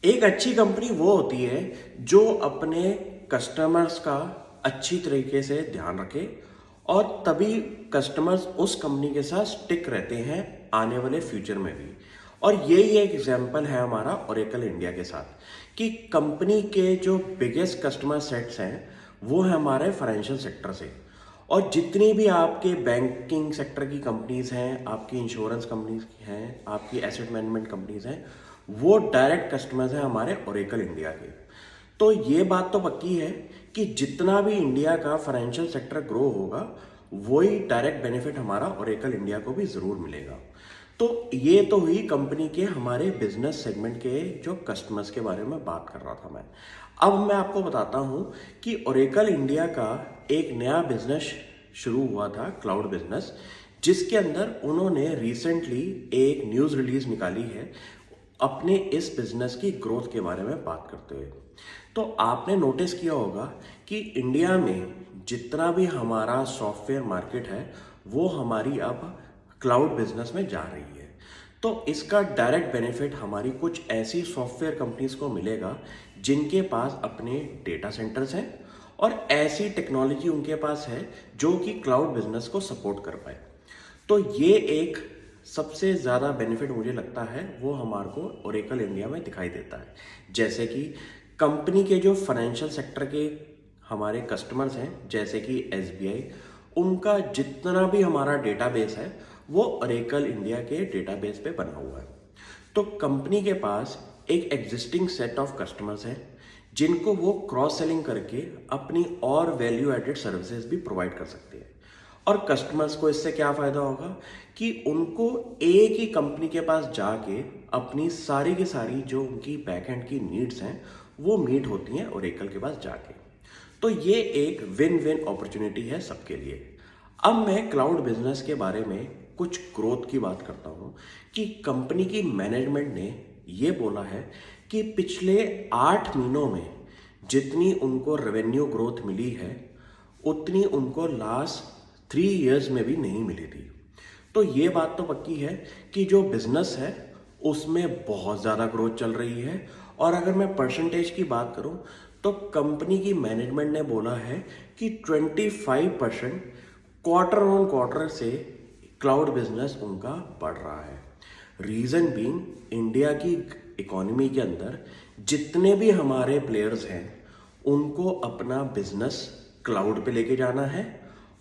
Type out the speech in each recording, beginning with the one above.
एक अच्छी कंपनी वो होती है जो अपने कस्टमर्स का अच्छी तरीके से ध्यान रखे और तभी कस्टमर्स उस कंपनी के साथ स्टिक रहते हैं आने वाले फ्यूचर में भी। और यही एक एग्जांपल है हमारा ओरेकल इंडिया के साथ कि कंपनी के जो बिगेस्ट कस्टमर सेट्स हैं वो है हमारे फाइनेंशियल सेक्टर से। और जितनी भी आपके बैंकिंग सेक्टर की कंपनीज हैं, आपकी इंश्योरेंस कंपनीज हैं, आपकी एसेट मैनेजमेंट कंपनीज हैं, वो डायरेक्ट कस्टमर्स हैं हमारे ओरेकल इंडिया के। तो ये बात तो पक्की है कि जितना भी इंडिया का फाइनेंशियल सेक्टर ग्रो होगा वही डायरेक्ट बेनिफिट हमारा ओरेकल इंडिया को भी ज़रूर मिलेगा। तो ये तो हुई कंपनी के हमारे बिजनेस सेगमेंट के जो कस्टमर्स के बारे में बात कर रहा था मैं। अब मैं आपको बताता हूँ कि ओरेकल इंडिया का एक नया बिजनेस शुरू हुआ था, क्लाउड बिजनेस, जिसके अंदर उन्होंने रिसेंटली एक न्यूज़ रिलीज निकाली है अपने इस बिजनेस की ग्रोथ के बारे में बात करते हुए। तो आपने नोटिस किया होगा कि इंडिया में जितना भी हमारा सॉफ्टवेयर मार्केट है वो हमारी अब क्लाउड बिजनेस में जा रही है। तो इसका डायरेक्ट बेनिफिट हमारी कुछ ऐसी सॉफ्टवेयर कंपनीज को मिलेगा जिनके पास अपने डेटा सेंटर्स हैं और ऐसी टेक्नोलॉजी उनके पास है जो कि क्लाउड बिजनेस को सपोर्ट कर पाए। तो ये एक सबसे ज़्यादा बेनिफिट मुझे लगता है वो हमारे को ओरेकल इंडिया में दिखाई देता है। जैसे कि कंपनी के जो फाइनेंशियल सेक्टर के हमारे कस्टमर्स हैं जैसे कि एसबीआई, उनका जितना भी हमारा डेटाबेस है वो ओरेकल इंडिया के डेटाबेस पे बना हुआ है। तो कंपनी के पास एक एग्जिस्टिंग सेट ऑफ कस्टमर्स हैं जिनको वो क्रॉस सेलिंग करके अपनी और वैल्यू एडेड सर्विसेज भी प्रोवाइड कर सकते हैं। और कस्टमर्स को इससे क्या फ़ायदा होगा कि उनको एक ही कंपनी के पास जाके अपनी सारी की सारी जो उनकी बैक एंड की नीड्स हैं वो मीट होती हैं ओरेकल के पास जाके। तो ये एक विन विन अपॉर्चुनिटी है सबके लिए। अब मैं क्लाउड बिजनेस के बारे में कुछ ग्रोथ की बात करता हूँ कि कंपनी की मैनेजमेंट ने ये बोला है कि पिछले 8 महीनों में जितनी उनको रेवेन्यू ग्रोथ मिली है उतनी उनको लास्ट 3 इयर्स में भी नहीं मिली थी। तो ये बात तो पक्की है कि जो बिजनेस है उसमें बहुत ज़्यादा ग्रोथ चल रही है। और अगर मैं परसेंटेज की बात करूं तो कंपनी की मैनेजमेंट ने बोला है कि 25% क्वार्टर ऑन क्वार्टर से क्लाउड बिजनेस उनका बढ़ रहा है। रीज़न बीइंग इंडिया की इकोनॉमी के अंदर जितने भी हमारे प्लेयर्स हैं उनको अपना बिजनेस क्लाउड पे लेके जाना है।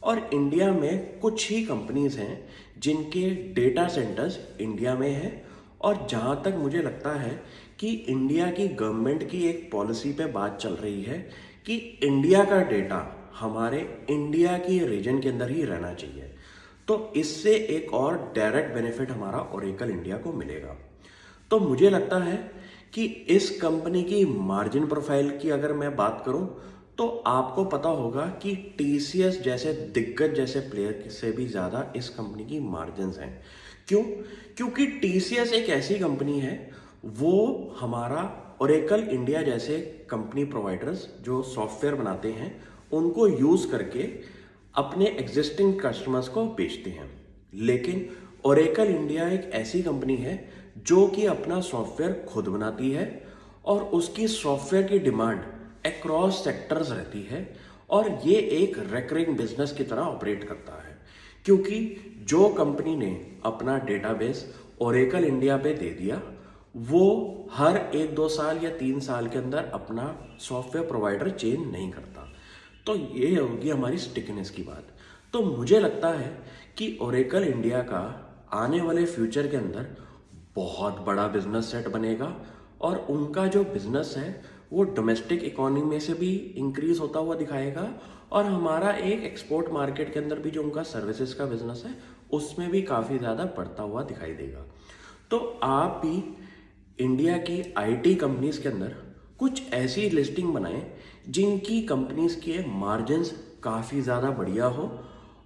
और इंडिया में कुछ ही कंपनीज हैं जिनके डेटा सेंटर्स इंडिया में हैं। और जहाँ तक मुझे लगता है कि इंडिया की गवर्नमेंट की एक पॉलिसी पे बात चल रही है कि इंडिया का डेटा हमारे इंडिया की रीजन के अंदर ही रहना चाहिए। तो इससे एक और डायरेक्ट बेनिफिट हमारा ओरेकल इंडिया को मिलेगा। तो मुझे लगता है कि इस कंपनी की मार्जिन प्रोफाइल की अगर मैं बात करूं तो आपको पता होगा कि टीसीएस जैसे दिग्गज जैसे प्लेयर से भी ज़्यादा इस कंपनी की मार्जिन्स हैं। क्यों? क्योंकि टीसीएस एक ऐसी कंपनी है वो हमारा ओरेकल इंडिया जैसे कंपनी प्रोवाइडर्स जो सॉफ्टवेयर बनाते हैं उनको यूज़ करके अपने एग्जिस्टिंग कस्टमर्स को बेचते हैं। लेकिन ओरेकल इंडिया एक ऐसी कंपनी है जो कि अपना सॉफ्टवेयर खुद बनाती है और उसकी सॉफ्टवेयर की डिमांड अक्रॉस सेक्टर्स रहती है और ये एक रेकरिंग बिजनेस की तरह ऑपरेट करता है। क्योंकि जो कंपनी ने अपना डेटाबेस ओरेकल इंडिया पे दे दिया वो हर 1-2 साल या 3 साल के अंदर अपना सॉफ्टवेयर प्रोवाइडर चेंज नहीं करता। तो ये होगी हमारी स्टिकनेस की बात। तो मुझे लगता है कि ओरेकल इंडिया का आने वाले फ्यूचर के अंदर बहुत बड़ा बिजनेस सेट बनेगा और उनका जो बिजनेस है वो डोमेस्टिक इकोनॉमी से भी इंक्रीज होता हुआ दिखाएगा और हमारा एक एक्सपोर्ट मार्केट के अंदर भी जो उनका सर्विसेज का बिजनेस है उसमें भी काफ़ी ज़्यादा बढ़ता हुआ दिखाई देगा। तो आप भी इंडिया की आईटी कंपनीज के अंदर कुछ ऐसी लिस्टिंग बनाएं जिनकी कंपनीज के मार्जिन्स काफ़ी ज़्यादा बढ़िया हो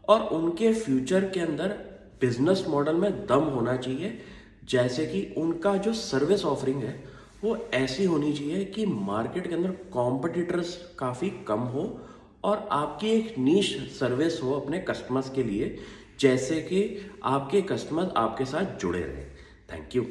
और उनके फ्यूचर के अंदर बिजनेस मॉडल में दम होना चाहिए। जैसे कि उनका जो सर्विस ऑफरिंग है वो ऐसी होनी चाहिए कि मार्केट के अंदर कॉम्पिटिटर्स काफ़ी कम हो और आपकी एक नीश सर्विस हो अपने कस्टमर्स के लिए, जैसे कि आपके कस्टमर्स आपके साथ जुड़े रहें। Thank you.